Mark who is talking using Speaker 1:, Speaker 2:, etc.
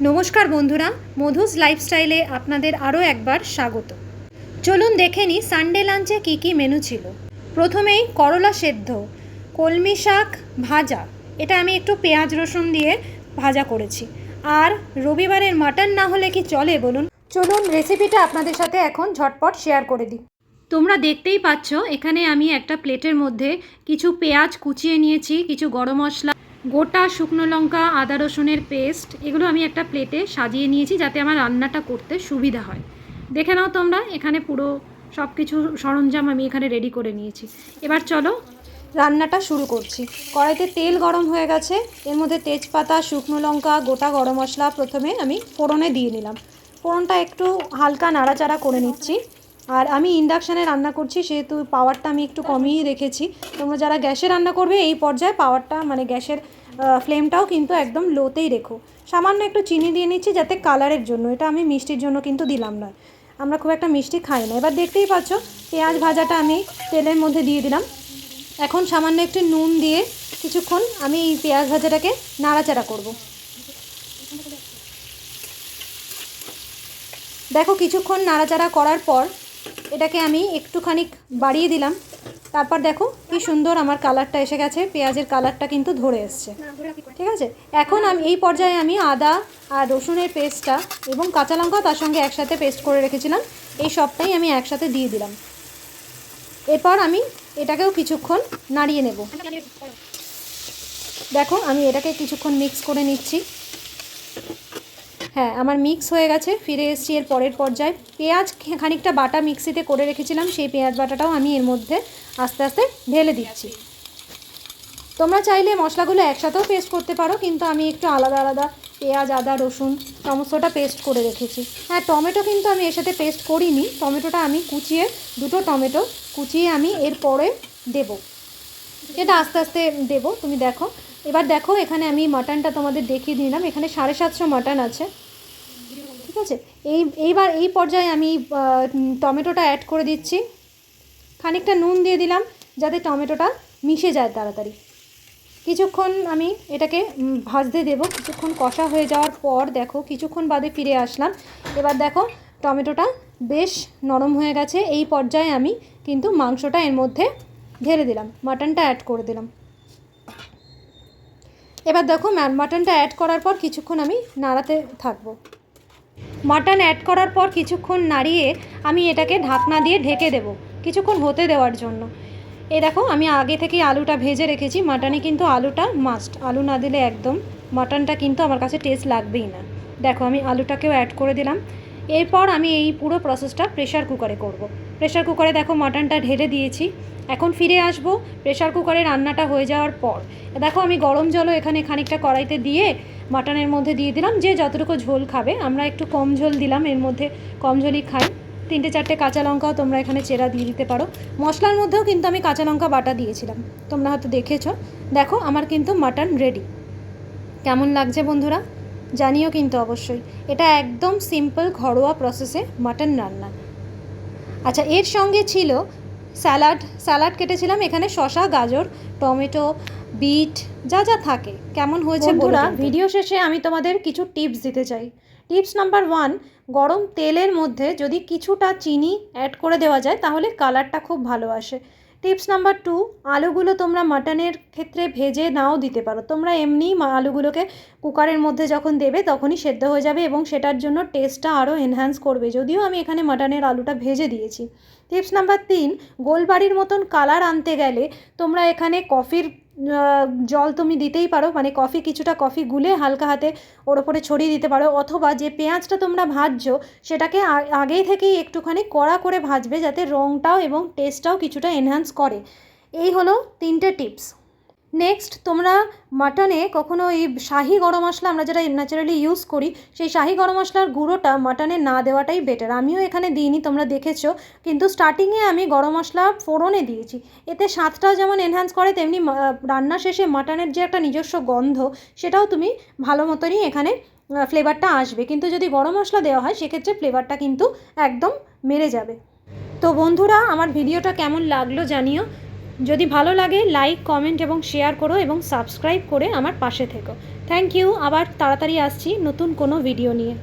Speaker 1: নমস্কার বন্ধুরা, মধুস লাইফস্টাইলে আপনাদের আরও একবার স্বাগত। চলুন দেখে নিই সানডে লাঞ্চে কী কী মেনু ছিল। প্রথমেই করলা সেদ্ধ, কলমি শাক ভাজা, এটা আমি একটু পেঁয়াজ রসুন দিয়ে ভাজা করেছি। আর রবিবারের মাটন না হলে কি চলে বলুন। চলুন রেসিপিটা আপনাদের সাথে এখন ঝটপট শেয়ার করে দিই। তোমরা দেখতেই পাচ্ছ এখানে আমি একটা প্লেটের মধ্যে কিছু পেঁয়াজ কুচিয়ে নিয়েছি, কিছু গরম মশলা, গোটা শুকনো লঙ্কা, আদা রসুনের পেস্ট, এগুলো আমি একটা প্লেটে সাজিয়ে নিয়েছি যাতে আমার রান্নাটা করতে সুবিধা হয়। দেখে নাও তোমরা, এখানে পুরো সব কিছু সরঞ্জাম আমি এখানে রেডি করে নিয়েছি। এবার চলো রান্নাটা শুরু করছি। কড়াইতে তেল গরম হয়ে গেছে, এর মধ্যে তেজপাতা, শুকনো লঙ্কা, গোটা গরম মশলা প্রথমে আমি ফোড়নে দিয়ে নিলাম। ফোড়নটা একটু হালকা নাড়াচাড়া করে নিচ্ছি। আর আমি ইন্ডাকশানে রান্না করছি সেহেতু পাওয়ারটা আমি একটু কমিয়ে রেখেছি। তোমরা যারা গ্যাসে রান্না করবে এই পর্যায়ে পাওয়ারটা মানে গ্যাসের ফ্লেমটাও কিন্তু একদম লোতেই রেখো। সামান্য একটু চিনি দিয়ে নিচ্ছি যাতে কালারের জন্য, এটা আমি মিষ্টির জন্য কিন্তু দিলাম না, আমরা খুব একটা মিষ্টি খাই না। এবার দেখতেই পাচ্ছ পেঁয়াজ ভাজাটা আমি তেলের মধ্যে দিয়ে দিলাম। এখন সামান্য একটু নুন দিয়ে কিছুক্ষণ আমি এই পেঁয়াজ ভাজাটাকে নাড়াচাড়া করব। দেখো কিছুক্ষণ নাড়াচাড়া করার পর এটাকে আমি একটুখানি বাড়িয়ে দিলাম। তারপর দেখো কি সুন্দর আমার কালারটা এসে গেছে, পেঁয়াজের কালারটা কিন্তু ধরে এসছে। ঠিক আছে, এখন আমি এই পর্যায়ে আমি আদা আর রসুনের পেস্টটা এবং কাঁচা লঙ্কা তার সঙ্গে একসাথে পেস্ট করে রেখেছিলাম, এই সবটাই আমি একসাথে দিয়ে দিলাম। এরপর আমি এটাকেও কিছুক্ষণ নাড়িয়ে নেব। দেখো আমি এটাকে কিছুক্ষণ মিক্স করে নিচ্ছি। হ্যাঁ, আমার মিক্স হয়ে গেছে। ফিরে এসেছি এর পরের পর্যায়ে। পেঁয়াজ খানিকটা বাটা মিক্সিতে করে রেখেছিলাম, সেই পেঁয়াজ বাটাটাও আমি এর মধ্যে আস্তে আস্তে ঢেলে দিচ্ছি। তোমরা চাইলে মশলাগুলো একসাথেও পেস্ট করতে পারো, কিন্তু আমি একটু আলাদা আলাদা পেঁয়াজ, আদা, রসুন সমস্তটা পেস্ট করে রেখেছি। হ্যাঁ, টমেটো কিন্তু আমি এর সাথে পেস্ট করিনি, টমেটোটা আমি কুচিয়ে, দুটো টমেটো কুচিয়ে আমি এরপরে দেব, এটা আস্তে আস্তে দেব, তুমি দেখো। এবার দেখো এখানে আমি মাটনটা তোমাদের দেখিয়ে দিলাম, এখানে 750 মাটন আছে। ঠিক আছে, এইবার এই পর্যায়ে আমি টমেটোটা অ্যাড করে দিচ্ছি। খানিকটা নুন দিয়ে দিলাম যাতে টমেটোটা মিশে যায় তাড়াতাড়ি। কিছুক্ষণ আমি এটাকে ভাজতে দেব। কিছুক্ষণ কষা হয়ে যাওয়ার পর দেখো কিছুক্ষণ বাদে ফিরে আসলাম। এবার দেখো টমেটোটা বেশ নরম হয়ে গেছে। এই পর্যায়ে আমি কিন্তু মাংসটা এর মধ্যে ঢেলে দিলাম, মাটনটা অ্যাড করে দিলাম। এবার দেখো মাটনটা অ্যাড করার পর কিছুক্ষণ আমি নাড়াতে থাকবো। মাটন অ্যাড করার পর কিছুক্ষণ নাড়িয়ে আমি এটাকে ঢাকনা দিয়ে ঢেকে দেব কিছুক্ষণ হতে দেওয়ার জন্য। এই দেখো আমি আগে থেকেই আলুটা ভেজে রেখেছি, মাটনে কিন্তু আলুটা মাস্ট, আলু না দিলে একদম মাটনটা কিন্তু আমার কাছে টেস্ট লাগবেই না। দেখো আমি আলুটাকেও অ্যাড করে দিলাম। এরপর আমি এই পুরো প্রসেসটা প্রেশার কুকারে করব। প্রেশার কুকারে দেখো মাটনটা ঢেলে দিয়েছি। এখন ফিরে আসব প্রেশার কুকারে রান্নাটা হয়ে যাওয়ার পর। দেখো আমি গরম জলও এখানে খানিকটা কড়াইতে দিয়ে মাটনের মধ্যে দিয়ে দিলাম, যে যতটুকু ঝোল খাবে। আমরা একটু কম ঝোল দিলাম, এর মধ্যে কম ঝোলই খাই। 3-4টে কাঁচা লঙ্কাও তোমরা এখানে চেরা দিয়ে দিতে পারো। মশলার মধ্যেও কিন্তু আমি কাঁচা লঙ্কা বাটা দিয়েছিলাম, তোমরা হয়তো দেখেছো। দেখো আমার কিন্তু মাটন রেডি। কেমন লাগছে বন্ধুরা জানিও কিন্তু অবশ্যই। এটা একদম সিম্পল ঘরোয়া প্রসেসে মাটন রান্না। আচ্ছা, এর সঙ্গে ছিল স্যালাড কেটেছিলাম এখানে, শসা, গাজর, টমেটো, বিট, যা যা থাকে। কেমন হয়েছে বন্ধুরা, ভিডিও শেষে আমি তোমাদের কিছু টিপস দিতে চাই। টিপস নাম্বার 1, গরম তেলের মধ্যে যদি কিছুটা চিনি অ্যাড করে দেওয়া যায় তাহলে কালারটা খুব ভালো আসে। টিপস নাম্বার 2, আলুগুলো তোমরা মাটনের ক্ষেত্রে ভেজে নাও দিতে পারো, তোমরা এমনি আলুগুলোকে কুকারের মধ্যে যখন দেবে তখনই সেদ্ধ হয়ে যাবে এবং সেটার জন্য টেস্টটা আরও এনহ্যান্স করবে, যদিও আমি এখানে মাটনের আলুটা ভেজে দিয়েছি। টিপস নাম্বার 3, গোলবাড়ির মতন কালার আনতে গেলে তোমরা এখানে কফির জল তুমি দিতেই পারো, মানে কিছুটা কফি গুলে হালকা হাতে ওর ওপরে ছড়িয়ে দিতে পারো, অথবা যে পেঁয়াজটা তোমরা ভাজছো সেটাকে আগেই থেকেই একটুখানি কড়া করে ভাজবে যাতে রঙটাও এবং টেস্টটাও কিছুটা এনহ্যান্স করে। এই হলো 3টে টিপস। নেক্সট, তোমরা মাটনে কখনো এই শাহি গরম মশলা আমরা যেটা ন্যাচারালি ইউজ করি সেই শাহি গরম মশলার গুঁড়োটা মাটনে না দেওয়াটাই বেটার। আমিও এখানে দিইনি, তোমরা দেখেছো, কিন্তু স্টার্টিংয়ে আমি গরম মশলা ফোড়নে দিয়েছি। এতে স্বাদটাও যেমন এনহ্যান্স করে তেমনি রান্না শেষে মাটনের যে একটা নিজস্ব গন্ধ সেটাও তুমি ভালো মতনই এখানে ফ্লেভারটা আসবে, কিন্তু যদি গরম মশলা দেওয়া হয় সেক্ষেত্রে ফ্লেভারটা কিন্তু একদম মেরে যাবে। তো বন্ধুরা আমার ভিডিওটা কেমন লাগলো জানিও। যদি ভালো লাগে লাইক, কমেন্ট এবং শেয়ার করো এবং সাবস্ক্রাইব করে আমার পাশে থেকো। থ্যাংক ইউ, আবার তাড়াতাড়ি আসছি নতুন কোনো ভিডিও নিয়ে।